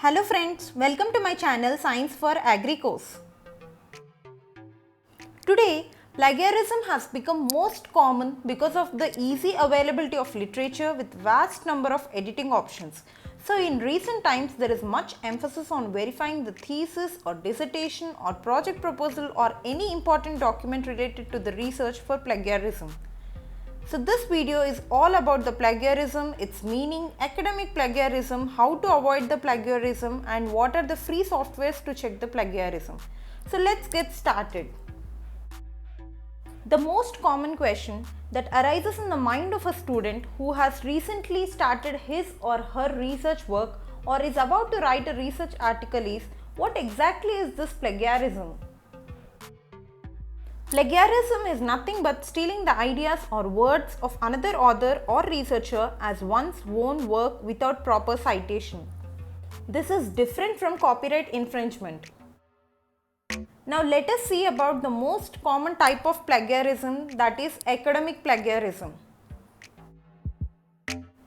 Hello friends, welcome to my channel Science for Agri course. Today, plagiarism has become most common because of the easy availability of literature with vast number of editing options. So in recent times, there is much emphasis on verifying the thesis or dissertation or project proposal or any important document related to the research for plagiarism. So this video is all about the plagiarism, its meaning, academic plagiarism, how to avoid the plagiarism and what are the free softwares to check the plagiarism. So let's get started. The most common question that arises in the mind of a student who has recently started his or her research work or is about to write a research article is, what exactly is this plagiarism? Plagiarism is nothing but stealing the ideas or words of another author or researcher as one's own work without proper citation. This is different from copyright infringement. Now let us see about the most common type of plagiarism, that is academic plagiarism.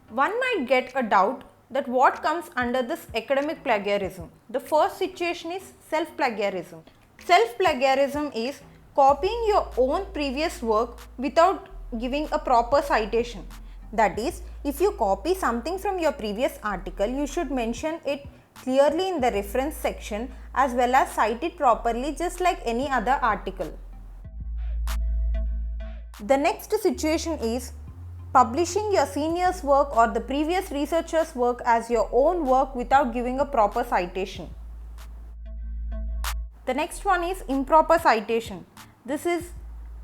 One might get a doubt that what comes under this academic plagiarism. The first situation is self-plagiarism. Self-plagiarism is copying your own previous work without giving a proper citation. That is, if you copy something from your previous article, you should mention it clearly in the reference section as well as cite it properly just like any other article. The next situation is publishing your senior's work or the previous researcher's work as your own work without giving a proper citation. The next one is improper citation. This is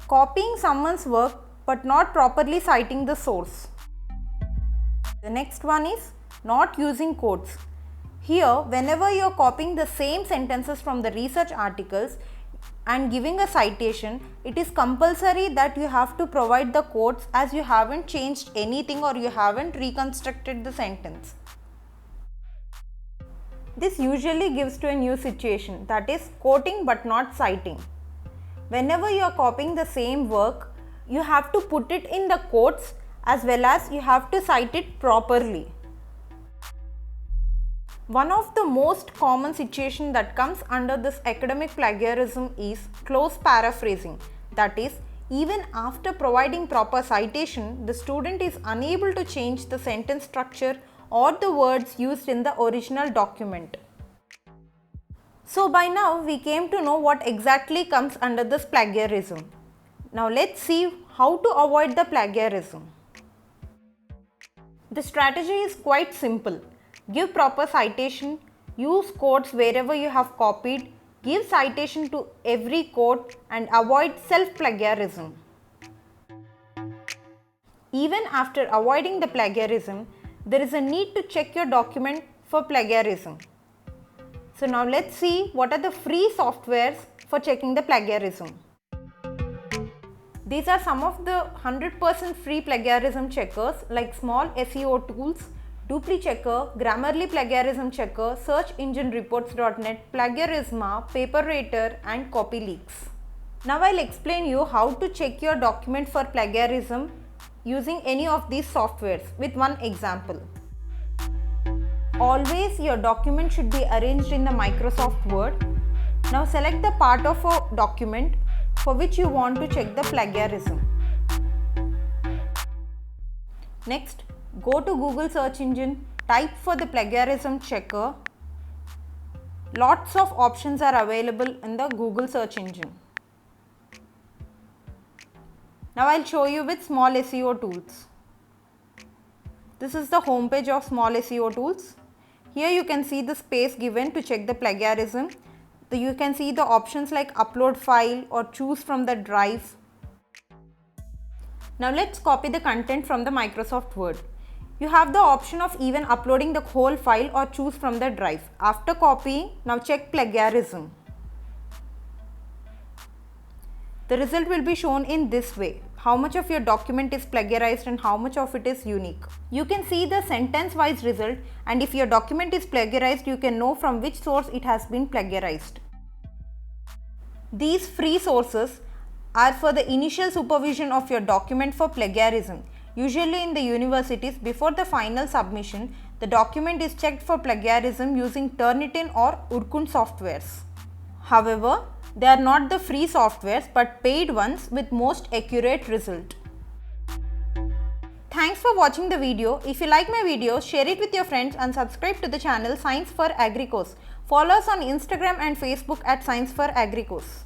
copying someone's work but not properly citing the source. The next one is not using quotes. Here, whenever you are copying the same sentences from the research articles and giving a citation, it is compulsory that you have to provide the quotes as you haven't changed anything or you haven't reconstructed the sentence. This usually gives to a new situation, that is quoting but not citing. Whenever you are copying the same work, you have to put it in the quotes as well as you have to cite it properly. One of the most common situations that comes under this academic plagiarism is close paraphrasing. That is, even after providing proper citation, the student is unable to change the sentence structure or the words used in the original document. So by now we came to know what exactly comes under this plagiarism. Now let's see how to avoid the plagiarism. The strategy is quite simple. Give proper citation, use quotes wherever you have copied, give citation to every quote and avoid self-plagiarism. Even after avoiding the plagiarism, there is a need to check your document for plagiarism. So now let's see what are the free softwares for checking the plagiarism. These are some of the 100% free plagiarism checkers like Small SEO Tools, Dupli Checker, Grammarly Plagiarism Checker, SearchEngineReports.net, Plagiarisma, PaperRater and CopyLeaks. Now I'll explain you how to check your document for plagiarism using any of these softwares with one example. Always your document should be arranged in the Microsoft Word. Now select the part of a document for which you want to check the plagiarism. Next, go to Google search engine, type for the plagiarism checker. Lots of options are available in the Google search engine. Now I'll show you with Small SEO Tools. This is the home page of Small SEO Tools. Here you can see the space given to check the plagiarism. You can see the options like upload file or choose from the drive. Now let's copy the content from the Microsoft Word. You have the option of even uploading the whole file or choose from the drive. After copying, now check plagiarism. The result will be shown in this way. How much of your document is plagiarized and how much of it is unique. You can see the sentence wise result, and if your document is plagiarized, you can know from which source it has been plagiarized. These free sources are for the initial supervision of your document for plagiarism. Usually in the universities, before the final submission, The document is checked for plagiarism using Turnitin or Urkund softwares. However, they are not the free softwares but paid ones with most accurate result. Thanks for watching the video. If you like my videos, share it with your friends and subscribe to the channel Science for Agri Course. Follow us on Instagram and Facebook at Science for Agri Course.